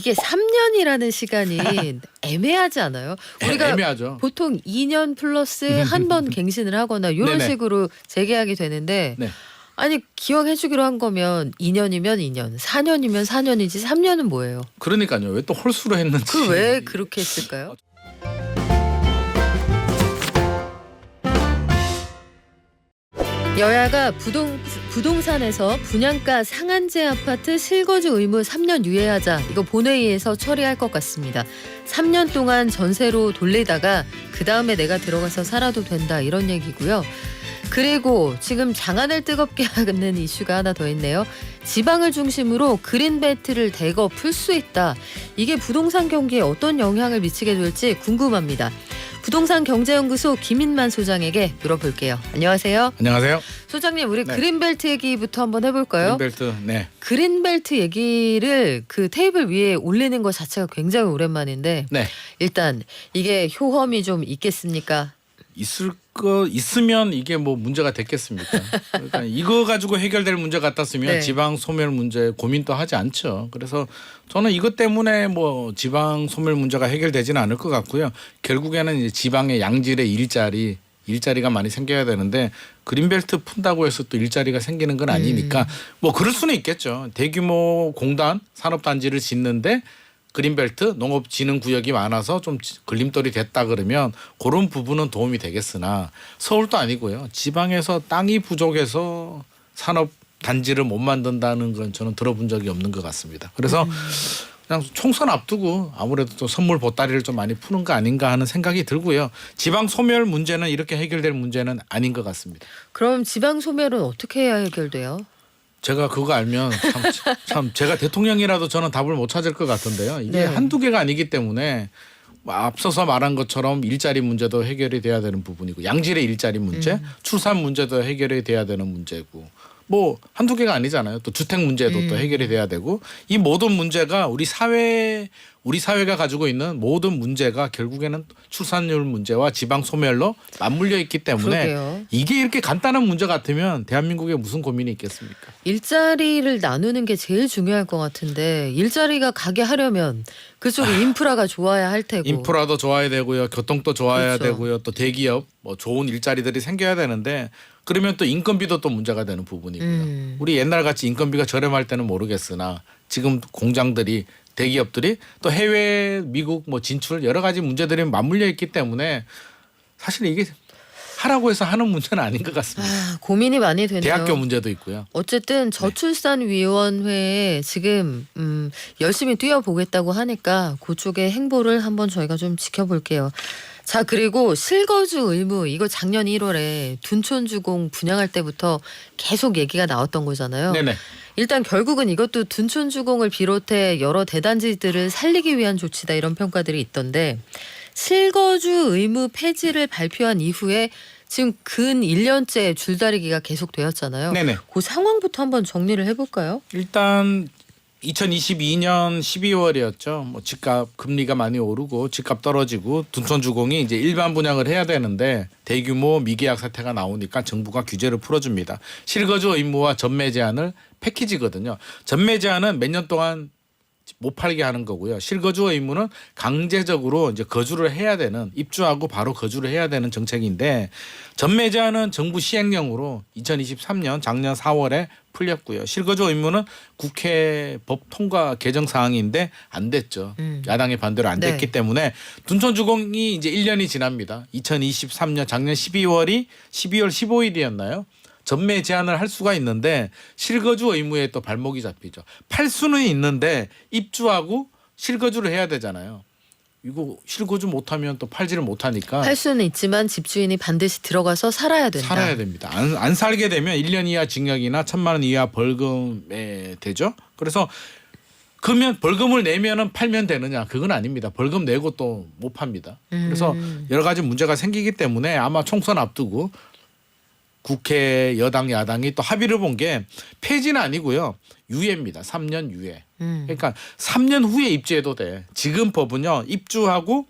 이게 3년이라는 시간이 애매하지 않아요? 우리가 애매하죠. 보통 2년 플러스 한 번 갱신을 하거나 이런 네네. 식으로 재계약이 되는데 네. 아니 기왕 해주기로 한 거면 2년이면 2년, 4년이면 4년이지 3년은 뭐예요? 그러니까요. 왜 또 홀수로 했는지. 그 왜 그렇게 했을까요? 여야가 부동산에서 분양가 상한제 아파트 실거주 의무 3년 유예하자 이거 본회의에서 처리할 것 같습니다. 3년 동안 전세로 돌리다가 그 다음에 내가 들어가서 살아도 된다 이런 얘기고요. 그리고 지금 장안을 뜨겁게 하는 이슈가 하나 더 있네요. 지방을 중심으로 그린벨트를 대거 풀 수 있다. 이게 부동산 경기에 어떤 영향을 미치게 될지 궁금합니다. 부동산 경제연구소 김인만 소장에게 물어볼게요. 안녕하세요. 안녕하세요. 소장님, 우리 네. 그린벨트 얘기부터 한번 해볼까요? 그린벨트. 네. 그린벨트 얘기를 그 테이블 위에 올리는 것 자체가 굉장히 오랜만인데 네. 일단 이게 효험이 좀 있겠습니까? 있으면 이게 뭐 문제가 됐겠습니까? 그러니까 이거 가지고 해결될 문제 같았으면 네. 지방 소멸 문제 고민도 하지 않죠. 그래서 저는 이것 때문에 뭐 지방 소멸 문제가 해결되지는 않을 것 같고요. 결국에는 이제 지방의 양질의 일자리가 많이 생겨야 되는데 그린벨트 푼다고 해서 또 일자리가 생기는 건 아니니까 뭐 그럴 수는 있겠죠. 대규모 공단 산업단지를 짓는데 그린벨트 농업진흥구역이 많아서 좀 걸림돌이 됐다 그러면 그런 부분은 도움이 되겠으나 서울도 아니고요. 지방에서 땅이 부족해서 산업단지를 못 만든다는 건 저는 들어본 적이 없는 것 같습니다. 그래서 그냥 총선 앞두고 아무래도 또 선물 보따리를 좀 많이 푸는 거 아닌가 하는 생각이 들고요. 지방 소멸 문제는 이렇게 해결될 문제는 아닌 것 같습니다. 그럼 지방 소멸은 어떻게 해야 해결돼요? 제가 그거 알면 참 제가 대통령이라도 저는 답을 못 찾을 것 같은데요. 이게 네. 한두 개가 아니기 때문에 앞서서 말한 것처럼 일자리 문제도 해결이 돼야 되는 부분이고 양질의 일자리 문제, 출산 문제도 해결이 돼야 되는 문제고 뭐 한두 개가 아니잖아요. 또 주택 문제도 또 해결이 돼야 되고 이 모든 문제가 우리 사회가 가지고 있는 모든 문제가 결국에는 출산율 문제와 지방 소멸로 맞물려 있기 때문에 그러게요. 이게 이렇게 간단한 문제 같으면 대한민국에 무슨 고민이 있겠습니까? 일자리를 나누는 게 제일 중요할 것 같은데 일자리가 가게 하려면 그쪽에 인프라가 좋아야 할 테고 인프라도 좋아야 되고요. 교통도 좋아야 그렇죠. 되고요. 또 대기업 뭐 좋은 일자리들이 생겨야 되는데 그러면 또 인건비도 또 문제가 되는 부분이고요. 우리 옛날 같이 인건비가 저렴할 때는 모르겠으나 지금 공장들이 대기업들이 또 해외 미국 뭐 진출 여러 가지 문제들이 맞물려 있기 때문에 사실 이게 하라고 해서 하는 문제는 아닌 것 같습니다. 고민이 많이 되네요. 대학교 문제도 있고요. 어쨌든 저출산위원회에 지금 열심히 뛰어보겠다고 하니까 그쪽의 행보를 한번 저희가 좀 지켜볼게요. 자, 그리고 실거주 의무 이거 작년 1월에 둔촌주공 분양할 때부터 계속 얘기가 나왔던 거잖아요. 네네. 일단 결국은 이것도 둔촌주공을 비롯해 여러 대단지들을 살리기 위한 조치다 이런 평가들이 있던데 실거주 의무 폐지를 발표한 이후에 지금 근 1년째 줄다리기가 계속되었잖아요. 네네. 그 상황부터 한번 정리를 해볼까요? 일단 2022년 12월이었죠. 뭐 집값 금리가 많이 오르고 집값 떨어지고 둔촌주공이 이제 일반 분양을 해야 되는데 대규모 미계약 사태가 나오니까 정부가 규제를 풀어줍니다. 실거주 의무와 전매 제한을 패키지거든요. 전매 제한은 몇 년 동안 못 팔게 하는 거고요. 실거주 의무는 강제적으로 이제 거주를 해야 되는 입주하고 바로 거주를 해야 되는 정책인데 전매 제한은 정부 시행령으로 2023년 작년 4월에 풀렸고요. 실거주 의무는 국회 법 통과 개정 사항인데 안 됐죠. 야당의 반대로 안 됐기 네. 때문에 둔촌주공이 이제 1년이 지납니다. 2023년 작년 12월 15일이었나요? 전매 제한을 할 수가 있는데 실거주 의무에 또 발목이 잡히죠. 팔 수는 있는데 입주하고 실거주를 해야 되잖아요. 이거 실거주 못하면 또 팔지를 못하니까 할 수는 있지만 집주인이 반드시 들어가서 살아야 된다. 살아야 됩니다. 안 살게 되면 1년 이하 징역이나 1,000만 원 이하 벌금에 되죠. 그래서 그러면 벌금을 내면은 팔면 되느냐? 그건 아닙니다. 벌금 내고 또 못 팝니다. 그래서 여러 가지 문제가 생기기 때문에 아마 총선 앞두고 국회 여당 야당이 또 합의를 본 게 폐지는 아니고요. 유예입니다. 3년 유예. 그러니까 3년 후에 입주해도 돼. 지금 법은요. 입주하고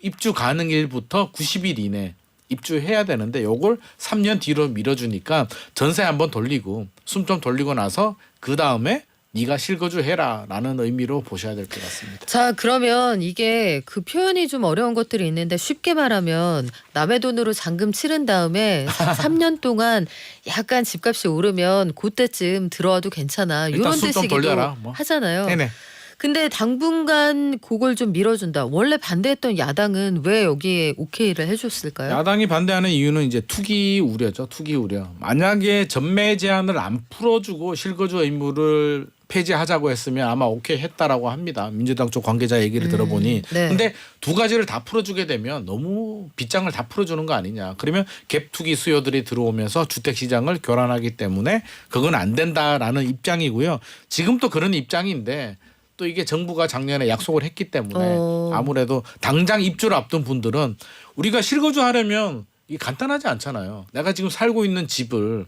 입주 가능일부터 90일 이내 입주해야 되는데 요걸 3년 뒤로 밀어주니까 전세 한번 돌리고 숨 좀 돌리고 나서 그다음에 네가 실거주해라라는 의미로 보셔야 될 것 같습니다. 자, 그러면 이게 그 표현이 좀 어려운 것들이 있는데 쉽게 말하면 남의 돈으로 잔금 치른 다음에 3년 동안 약간 집값이 오르면 그때쯤 들어와도 괜찮아. 일단 이런 숨 좀 뜻이기도 돌려라, 뭐. 하잖아요. 네네. 근데 당분간 그걸 좀 밀어준다. 원래 반대했던 야당은 왜 여기에 오케이를 해줬을까요? 야당이 반대하는 이유는 이제 투기 우려죠. 투기 우려. 만약에 전매 제한을 안 풀어주고 실거주 의무를 폐지하자고 했으면 아마 오케이 했다라고 합니다. 민주당 쪽 관계자 얘기를 들어보니. 네. 근데 두 가지를 다 풀어주게 되면 너무 빗장을 다 풀어주는 거 아니냐. 그러면 갭 투기 수요들이 들어오면서 주택 시장을 교란하기 때문에 그건 안 된다라는 입장이고요. 지금도 그런 입장인데 또 이게 정부가 작년에 약속을 했기 때문에 아무래도 당장 입주를 앞둔 분들은 우리가 실거주하려면 이게 간단하지 않잖아요. 내가 지금 살고 있는 집을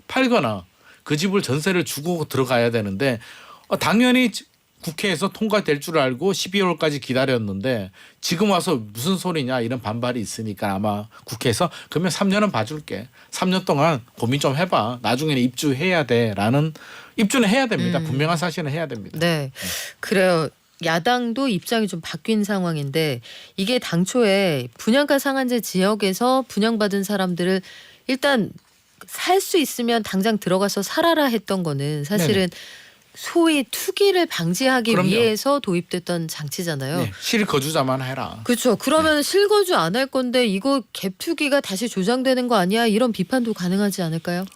팔거나 그 집을 전세를 주고 들어가야 되는데 당연히 국회에서 통과될 줄 알고 12월까지 기다렸는데 지금 와서 무슨 소리냐 이런 반발이 있으니까 아마 국회에서 그러면 3년은 봐줄게. 3년 동안 고민 좀 해봐. 나중에는 입주해야 돼라는 입주는 해야 됩니다. 분명한 사실은 해야 됩니다. 네, 그래요. 야당도 입장이 좀 바뀐 상황인데 이게 당초에 분양가 상한제 지역에서 분양받은 사람들을 일단 살 수 있으면 당장 들어가서 살아라 했던 거는 사실은 소위 투기를 방지하기 그럼요. 위해서 도입됐던 장치잖아요. 네, 실거주자만 해라. 그렇죠. 그러면 실거주 안 할 건데 이거 갭 투기가 다시 조장되는 거 아니야? 이런 비판도 가능하지 않을까요?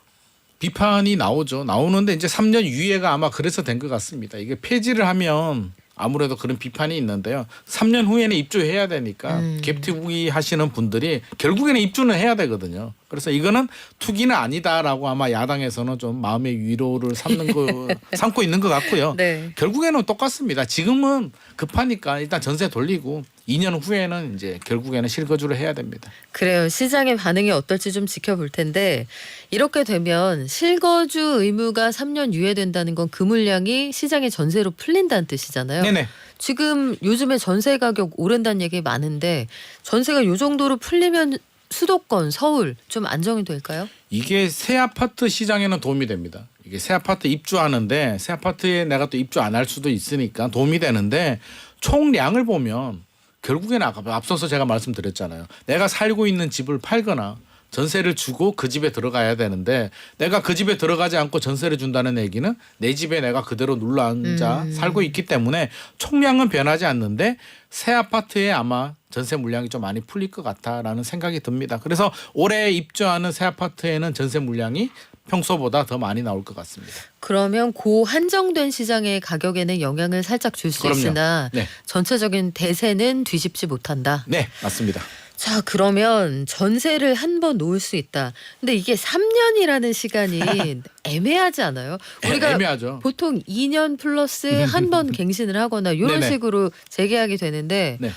비판이 나오죠. 나오는데 이제 3년 유예가 아마 그래서 된 것 같습니다. 이게 폐지를 하면 아무래도 그런 비판이 있는데요. 3년 후에는 입주해야 되니까 갭 투기 하시는 분들이 결국에는 입주는 해야 되거든요. 그래서 이거는 투기는 아니다라고 아마 야당에서는 좀 마음의 위로를 삼고 있는 것 같고요. 네. 결국에는 똑같습니다. 지금은 급하니까 일단 전세 돌리고 2년 후에는 이제 결국에는 실거주를 해야 됩니다. 그래요. 시장의 반응이 어떨지 좀 지켜볼 텐데 이렇게 되면 실거주 의무가 3년 유예된다는 건 그 물량이 시장의 전세로 풀린다는 뜻이잖아요. 네네. 지금 요즘에 전세 가격 오른다는 얘기 많은데 전세가 요 정도로 풀리면 수도권, 서울 좀 안정이 될까요? 이게 새 아파트 시장에는 도움이 됩니다. 이게 새 아파트 입주하는데 새 아파트에 내가 또 입주 안 할 수도 있으니까 도움이 되는데 총량을 보면 결국에는 앞서서 제가 말씀드렸잖아요. 내가 살고 있는 집을 팔거나 전세를 주고 그 집에 들어가야 되는데 내가 그 집에 들어가지 않고 전세를 준다는 얘기는 내 집에 내가 그대로 눌러앉아 살고 있기 때문에 총량은 변하지 않는데 새 아파트에 아마 전세 물량이 좀 많이 풀릴 것 같다라는 생각이 듭니다. 그래서 올해 입주하는 새 아파트에는 전세 물량이 평소보다 더 많이 나올 것 같습니다. 그러면 고 한정된 시장의 가격에는 영향을 살짝 줄 수 그럼요. 있으나 네. 전체적인 대세는 뒤집지 못한다. 네, 맞습니다. 자, 그러면 전세를 한 번 놓을 수 있다. 근데 이게 3년이라는 시간이 애매하지 않아요? 우리가 애매하죠. 보통 2년 플러스 한 번 갱신을 하거나 이런 네네. 식으로 재계약이 되는데 네.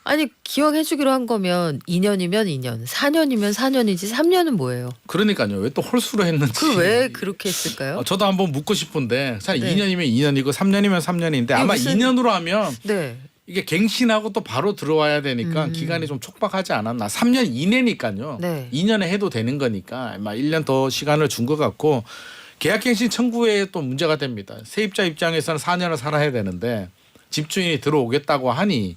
아니 기왕 해주기로 한 거면 2년이면 2년, 4년이면 4년이지 3년은 뭐예요? 그러니까요. 왜 또 홀수로 했는지. 그 왜 그렇게 했을까요? 저도 한번 묻고 싶은데 사실 네. 2년이면 2년이고 3년이면 3년인데 아마 무슨- 2년으로 하면 네. 이게 갱신하고 또 바로 들어와야 되니까 기간이 좀 촉박하지 않았나. 3년 이내니까요. 네. 2년에 해도 되는 거니까 아마 1년 더 시간을 준 것 같고 계약갱신 청구에 또 문제가 됩니다. 세입자 입장에서는 4년을 살아야 되는데 집주인이 들어오겠다고 하니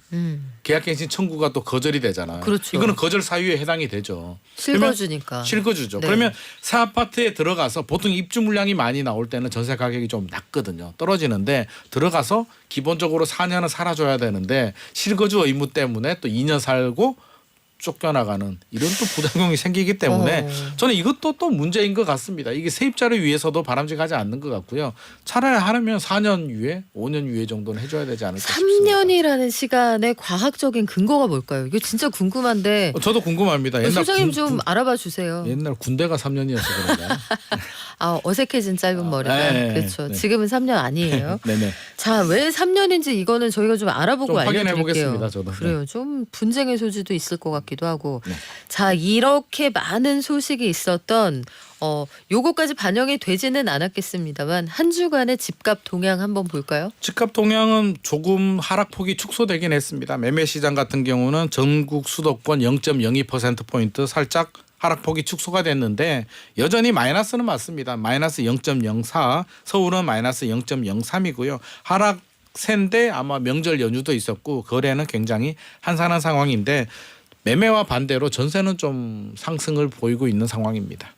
계약갱신 청구가 또 거절이 되잖아요. 그렇죠. 이거는 거절 사유에 해당이 되죠. 실거주니까. 실거주죠. 네. 그러면 새 아파트에 들어가서 보통 입주 물량이 많이 나올 때는 전세 가격이 좀 낮거든요. 떨어지는데 들어가서 기본적으로 4년은 살아줘야 되는데 실거주 의무 때문에 또 2년 살고 쫓겨나가는 이런 또 부작용이 생기기 때문에 저는 이것도 또 문제인 것 같습니다. 이게 세입자를 위해서도 바람직하지 않는 것 같고요. 차라리 하려면 4년 유예, 5년 유예 정도는 해줘야 되지 않을까 싶습니다. 3년이라는 시간의 과학적인 근거가 뭘까요? 이거 진짜 궁금한데 저도 궁금합니다. 소장님 좀 알아봐 주세요. 옛날 군대가 3년이어서 그런가요? 아, 어색해진 짧은 머리가. 네, 그렇죠. 네. 지금은 3년 아니에요. 네네. 자, 왜 3년인지 이거는 저희가 좀 알아보고 좀 확인해 알려드릴게요. 보겠습니다, 저도. 그래요. 좀 분쟁의 소지도 있을 것 같기도 하고. 네. 자, 이렇게 많은 소식이 있었던 요거까지 반영이 되지는 않았겠습니다만 한 주간의 집값 동향 한번 볼까요? 집값 동향은 조금 하락폭이 축소되긴 했습니다. 매매 시장 같은 경우는 전국 수도권 0.02%포인트 살짝 하락폭이 축소가 됐는데 여전히 마이너스는 맞습니다. 마이너스 0.04, 서울은 마이너스 0.03이고요. 하락세인데 아마 명절 연휴도 있었고 거래는 굉장히 한산한 상황인데 매매와 반대로 전세는 좀 상승을 보이고 있는 상황입니다.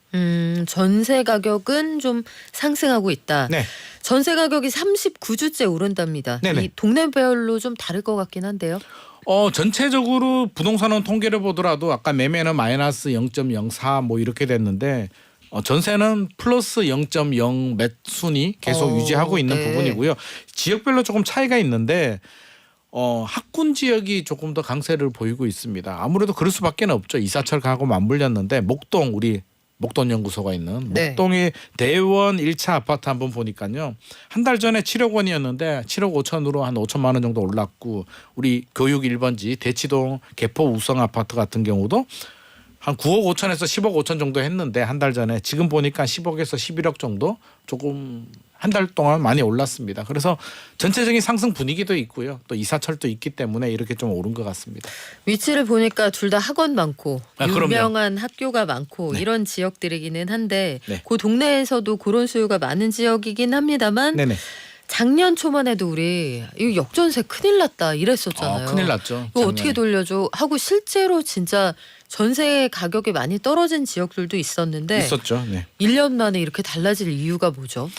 전세 가격은 좀 상승하고 있다. 네. 전세 가격이 39주째 오른답니다. 네네. 이 동네별로 좀 다를 것 같긴 한데요. 전체적으로 부동산은 통계를 보더라도 아까 매매는 마이너스 0.04 뭐 이렇게 됐는데 전세는 플러스 0.0 몇 순이 계속 유지하고 있는 네. 부분이고요. 지역별로 조금 차이가 있는데 학군 지역이 조금 더 강세를 보이고 있습니다. 아무래도 그럴 수밖에 없죠. 이사철 가고 맞물렸는데 목동 우리 목돈 연구소가 있는 네. 목동의 대원 1차 아파트 한번 보니까요. 한 달 전에 7억 원이었는데 7억 5천으로 한 5천만 원 정도 올랐고 우리 교육 1번지 대치동 개포 우성 아파트 같은 경우도 한 9억 5천에서 10억 5천 정도 했는데 한 달 전에 지금 보니까 10억에서 11억 정도 조금 한 달 동안 많이 올랐습니다. 그래서 전체적인 상승 분위기도 있고요. 또 이사철도 있기 때문에 이렇게 좀 오른 것 같습니다. 위치를 보니까 둘 다 학원 많고 그럼요. 유명한 학교가 많고 네. 이런 지역들이기는 한데 네. 그 동네에서도 그런 수요가 많은 지역이긴 합니다만 네네. 작년 초만 해도 우리 이거 역전세 큰일 났다 이랬었잖아요. 큰일 났죠. 이거 작년에. 어떻게 돌려줘 하고 실제로 진짜 전세 가격이 많이 떨어진 지역들도 있었는데 있었죠. 네. 1년 만에 이렇게 달라질 이유가 뭐죠?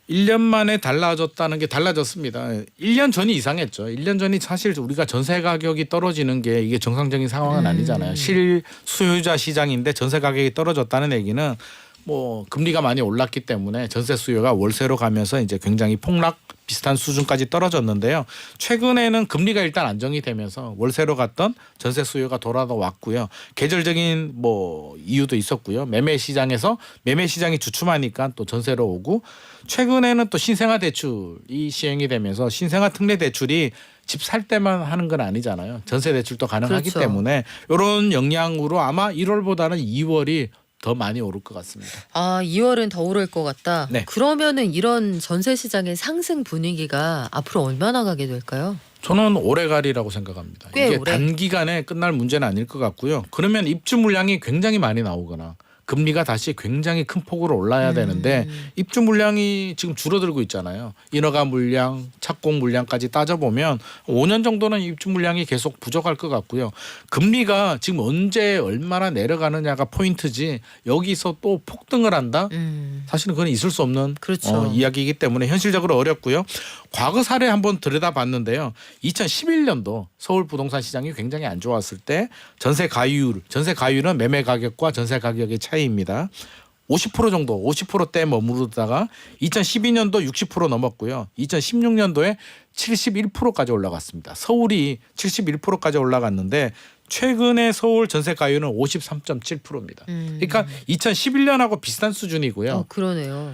1년 만에 달라졌다는 게 달라졌습니다. 1년 전이 이상했죠. 1년 전이 사실 우리가 전세 가격이 떨어지는 게 이게 정상적인 상황은 아니잖아요. 실수요자 시장인데 전세 가격이 떨어졌다는 얘기는 뭐 금리가 많이 올랐기 때문에 전세 수요가 월세로 가면서 이제 굉장히 폭락 비슷한 수준까지 떨어졌는데요. 최근에는 금리가 일단 안정이 되면서 월세로 갔던 전세 수요가 돌아왔고요. 계절적인 뭐 이유도 있었고요. 매매 시장이 주춤하니까 또 전세로 오고 최근에는 또 신생아 대출이 시행이 되면서 신생아 특례 대출이 집 살 때만 하는 건 아니잖아요. 전세 대출도 가능하기 그렇죠. 때문에 이런 영향으로 아마 1월보다는 2월이 더 많이 오를 것 같습니다. 2월은 더 오를 것 같다. 네. 그러면은 이런 전세 시장의 상승 분위기가 앞으로 얼마나 가게 될까요? 저는 오래가리라고 생각합니다. 꽤 이게 오래? 단기간에 끝날 문제는 아닐 것 같고요. 그러면 입주 물량이 굉장히 많이 나오거나 금리가 다시 굉장히 큰 폭으로 올라야 되는데 입주 물량이 지금 줄어들고 있잖아요. 인허가 물량, 착공 물량까지 따져보면 5년 정도는 입주 물량이 계속 부족할 것 같고요. 금리가 지금 언제 얼마나 내려가느냐가 포인트지 여기서 또 폭등을 한다? 사실은 그건 있을 수 없는 그렇죠. 이야기이기 때문에 현실적으로 어렵고요. 과거 사례 한번 들여다봤는데요. 2011년도 서울 부동산 시장이 굉장히 안 좋았을 때 전세 가율은 매매 가격과 전세 가격의 차이입니다. 50% 정도 50%대 머무르다가 2012년도 60% 넘었고요. 2016년도에 71%까지 올라갔습니다. 서울이 71%까지 올라갔는데 최근에 서울 전세 가율은 53.7%입니다. 그러니까 2011년하고 비슷한 수준이고요. 그러네요.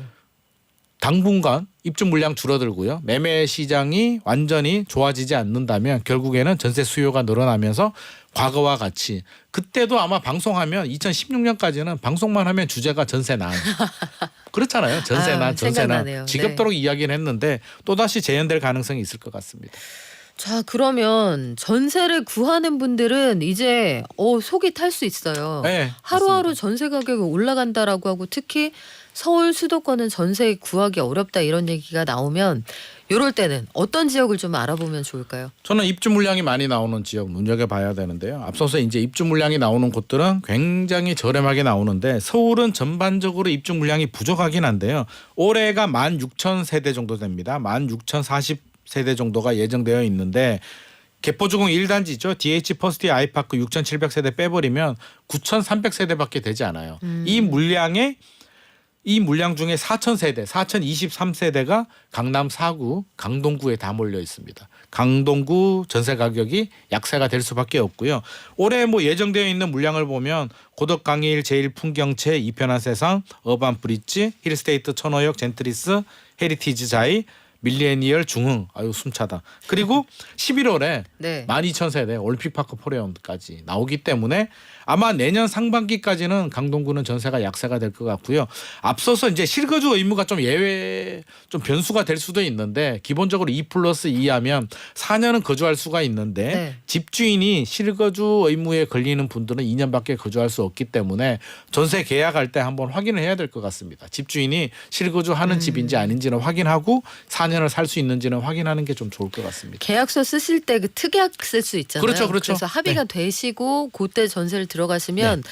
당분간 입주 물량 줄어들고요. 매매 시장이 완전히 좋아지지 않는다면 결국에는 전세 수요가 늘어나면서 과거와 같이 그때도 아마 방송하면 2016년까지는 방송만 하면 주제가 전세난 그렇잖아요. 전세난 생각나네요. 지겹도록 이야기를 했는데 또다시 재현될 가능성이 있을 것 같습니다. 자, 그러면 전세를 구하는 분들은 이제 속이 탈 수 있어요. 네, 하루하루 맞습니다. 전세 가격이 올라간다라고 하고 특히 서울 수도권은 전세 구하기 어렵다 이런 얘기가 나오면 이럴 때는 어떤 지역을 좀 알아보면 좋을까요? 저는 입주 물량이 많이 나오는 지역 눈여겨봐야 되는데요. 앞서서 이제 입주 물량이 나오는 곳들은 굉장히 저렴하게 나오는데 서울은 전반적으로 입주 물량이 부족하긴 한데요. 올해가 16,000세대 정도 됩니다. 16,040세대 정도가 예정되어 있는데 개포주공 1단지죠. DH 퍼스트 아이파크 6,700세대 빼버리면 9,300세대밖에 되지 않아요. 이 물량 중에 4,000세대, 4,023세대가 강남 4구, 강동구에 다 몰려 있습니다. 강동구 전세 가격이 약세가 될 수밖에 없고요. 올해 뭐 예정되어 있는 물량을 보면 고덕강일, 제일풍경채, 이편한 세상, 어반 브릿지, 힐스테이트 천호역, 젠트리스, 헤리티지 자이, 밀레니얼 중흥 아유 숨차다. 그리고 11월에 네. 12,000세대 올림픽파크 포레온까지 나오기 때문에 아마 내년 상반기까지는 강동구는 전세가 약세가 될 것 같고요. 앞서서 이제 실거주 의무가 좀 예외 좀 변수가 될 수도 있는데 기본적으로 2+2하면 4년은 거주할 수가 있는데 네. 집주인이 실거주 의무에 걸리는 분들은 2년밖에 거주할 수 없기 때문에 전세 계약할 때 한번 확인을 해야 될 것 같습니다. 집주인이 실거주하는 집인지 아닌지는 확인하고 4년을 살 수 있는지는 확인하는 게 좀 좋을 것 같습니다. 계약서 쓰실 때 그 특약 쓸 수 있잖아요. 그렇죠, 그렇죠. 그래서 합의가 되시고 그때 전세를 들어가시면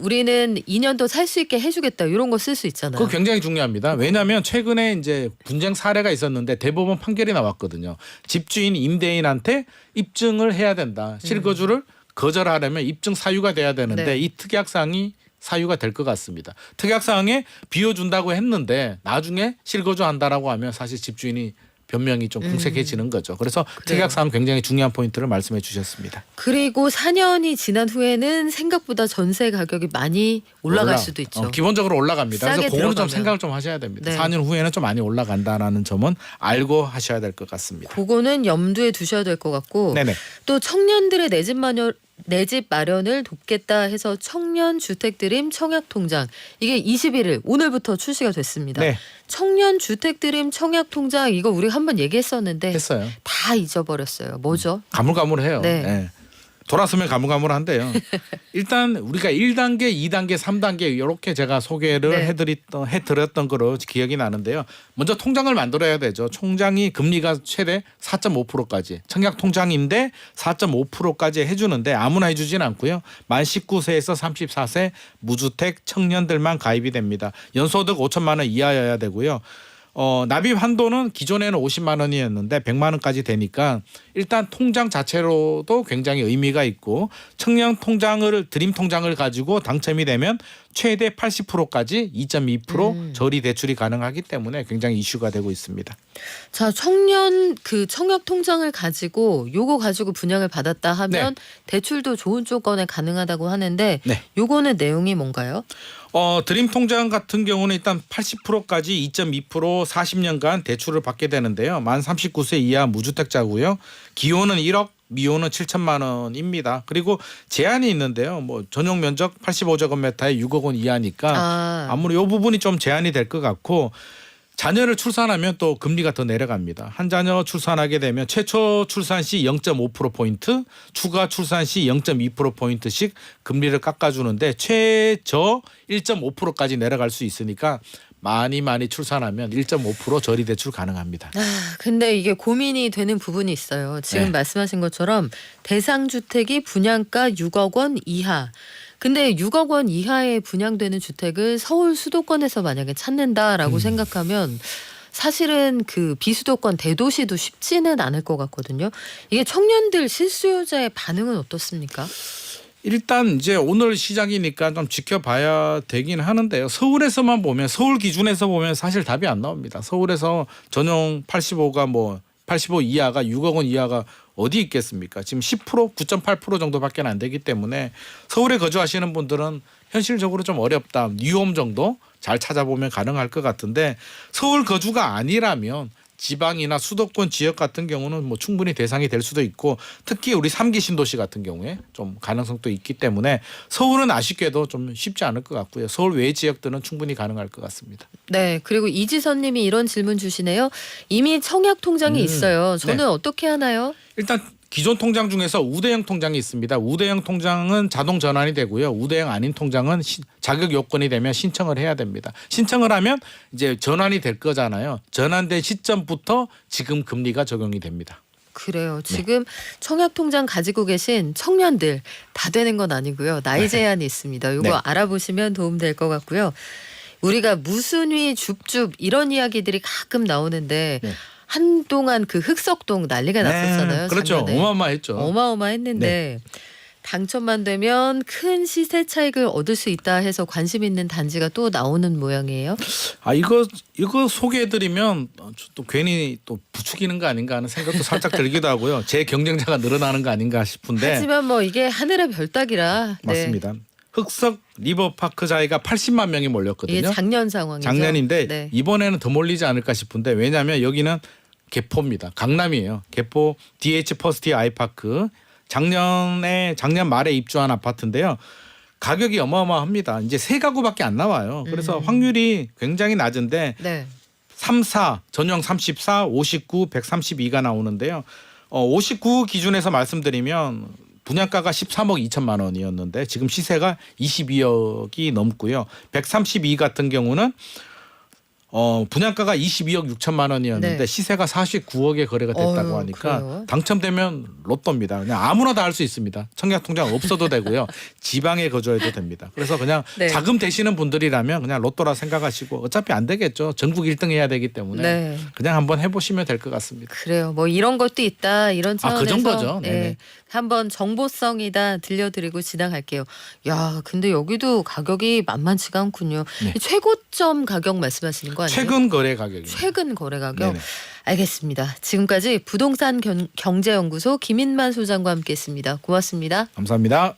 우리는 2년 더 살 수 있게 해주겠다 이런 거 쓸 수 있잖아요. 그거 굉장히 중요합니다. 왜냐하면 최근에 이제 분쟁 사례가 있었는데 대법원 판결이 나왔거든요. 집주인 임대인한테 입증을 해야 된다. 실거주를 거절하려면 입증 사유가 돼야 되는데 네. 이 특약사항이 사유가 될 것 같습니다. 특약사항에 비워준다고 했는데 나중에 실거주한다라고 하면 사실 집주인이 변명이 좀 궁색해지는 거죠. 그래서 특약사항 굉장히 중요한 포인트를 말씀해 주셨습니다. 그리고 4년이 지난 후에는 생각보다 전세 가격이 많이 올라갈 수도 있죠. 기본적으로 올라갑니다. 싸게 그래서 그거는 좀 들어가면. 생각을 좀 하셔야 됩니다. 네. 4년 후에는 좀 많이 올라간다라는 점은 알고 하셔야 될 것 같습니다. 그거는 염두에 두셔야 될 것 같고 네네. 또 청년들의 내 집 마련을 돕겠다 해서 청년 주택 드림 청약 통장 이게 21일 오늘부터 출시가 됐습니다. 네. 청년 주택 드림 청약 통장 이거 우리 한번 얘기했었는데 했어요. 다 잊어버렸어요. 뭐죠? 가물가물해요. 네. 네. 돌았으면 가물가물한데요. 일단 우리가 1단계, 2단계, 3단계 이렇게 제가 소개를 네. 해드렸던 거로 기억이 나는데요. 먼저 통장을 만들어야 되죠. 통장이 금리가 최대 4.5%까지 청약 통장인데 4.5%까지 해주는데 아무나 해주진 않고요. 만 19세에서 34세 무주택 청년들만 가입이 됩니다. 연소득 5천만 원 이하여야 되고요. 납입 한도는 기존에는 50만 원이었는데 100만 원까지 되니까 일단 통장 자체로도 굉장히 의미가 있고 청년 통장을 드림 통장을 가지고 당첨이 되면 최대 80%까지 2.2% 저리 대출이 가능하기 때문에 굉장히 이슈가 되고 있습니다. 자, 청년 그 청약 통장을 가지고 요거 가지고 분양을 받았다 하면 대출도 좋은 조건에 가능하다고 하는데 네. 요거는 내용이 뭔가요? 드림 통장 같은 경우는 일단 80%까지 2.2% 40년간 대출을 받게 되는데요. 만 39세 이하 무주택자고요. 기호는 1억, 미호는 7천만 원입니다. 그리고 제한이 있는데요. 뭐 전용 면적 85제곱미터에 6억 원 이하니까 아무리 이 부분이 좀 제한이 될 것 같고 자녀를 출산하면 또 금리가 더 내려갑니다. 한 자녀 출산하게 되면 최초 출산 시 0.5%포인트, 추가 출산 시 0.2%포인트씩 금리를 깎아주는데 최저 1.5%까지 내려갈 수 있으니까 많이 출산하면 1.5% 저리 대출 가능합니다. 근데 이게 고민이 되는 부분이 있어요. 지금 말씀하신 것처럼 대상 주택이 분양가 6억 원 이하. 근데 6억 원 이하에 분양되는 주택을 서울 수도권에서 만약에 찾는다라고 생각하면 사실은 그 비수도권 대도시도 쉽지는 않을 것 같거든요. 이게 청년들 실수요자의 반응은 어떻습니까? 일단 이제 오늘 시작이니까 좀 지켜봐야 되긴 하는데요. 서울에서만 보면 서울 기준에서 보면 사실 답이 안 나옵니다. 서울에서 전용 85 이하가 6억 원 이하가 어디 있겠습니까? 지금 10% 9.8% 정도밖에 안 되기 때문에 서울에 거주하시는 분들은 현실적으로 좀 어렵다. 뉴홈 정도 잘 찾아보면 가능할 것 같은데 서울 거주가 아니라면 지방이나 수도권 지역 같은 경우는 뭐 충분히 대상이 될 수도 있고 특히 우리 3기 신도시 같은 경우에 좀 가능성도 있기 때문에 서울은 아쉽게도 좀 쉽지 않을 것 같고요. 서울 외 지역들은 충분히 가능할 것 같습니다. 네. 그리고 이지선 님이 이런 질문 주시네요. 이미 청약 통장이 있어요. 저는 어떻게 하나요? 일단 기존 통장 중에서 우대형 통장이 있습니다. 우대형 통장은 자동 전환이 되고요. 우대형 아닌 통장은 자격 요건이 되면 신청을 해야 됩니다. 신청을 하면 이제 전환이 될 거잖아요. 전환된 시점부터 지금 금리가 적용이 됩니다. 그래요. 지금 청약 통장 가지고 계신 청년들 다 되는 건 아니고요. 나이 제한이 있습니다. 이거 알아보시면 도움될 것 같고요. 우리가 무순위 줍줍 이런 이야기들이 가끔 나오는데 한동안 그 흑석동 난리가 났었잖아요. 그렇죠. 작년에. 어마어마했죠. 어마어마했는데 당첨만 되면 큰 시세 차익을 얻을 수 있다 해서 관심 있는 단지가 또 나오는 모양이에요. 이거 소개해드리면 또 괜히 또 부추기는 거 아닌가 하는 생각도 살짝 들기도 하고요. 제 경쟁자가 늘어나는 거 아닌가 싶은데. 하지만 뭐 이게 하늘의 별 따기라. 맞습니다. 흑석 리버파크자이가 80만 명이 몰렸거든요. 이게 작년 상황이죠. 작년인데 네. 이번에는 더 몰리지 않을까 싶은데 왜냐하면 여기는 개포입니다. 강남이에요. 개포 DH 퍼스트 아이파크 작년 말에 입주한 아파트인데요. 가격이 어마어마합니다. 이제 세 가구밖에 안 나와요. 그래서 확률이 굉장히 낮은데 네. 34, 전용 34, 59, 132가 나오는데요. 59 기준에서 말씀드리면 분양가가 13억 2천만 원이었는데 지금 시세가 22억이 넘고요. 132 같은 경우는 분양가가 22억 6천만 원이었는데 네. 시세가 49억에 거래가 됐다고 어휴, 하니까 그래요? 당첨되면 로또입니다. 그냥 아무나 다 할 수 있습니다. 청약통장 없어도 되고요. 지방에 거주해도 됩니다. 그래서 그냥 네. 자금 되시는 분들이라면 그냥 로또라 생각하시고 어차피 안 되겠죠. 전국 1등 해야 되기 때문에 네. 그냥 한번 해보시면 될 것 같습니다. 그래요. 뭐 이런 것도 있다. 이런 아, 차원에서 그 정도죠. 예, 네네. 한번 정보성이다 들려드리고 지나갈게요. 야, 근데 여기도 가격이 만만치가 않군요. 네. 최고점 가격 말씀하시는 거 아니에요? 최근 거래 가격입니다. 최근 거래 가격. 네네. 알겠습니다. 지금까지 부동산 경제연구소 김인만 소장과 함께했습니다. 고맙습니다. 감사합니다.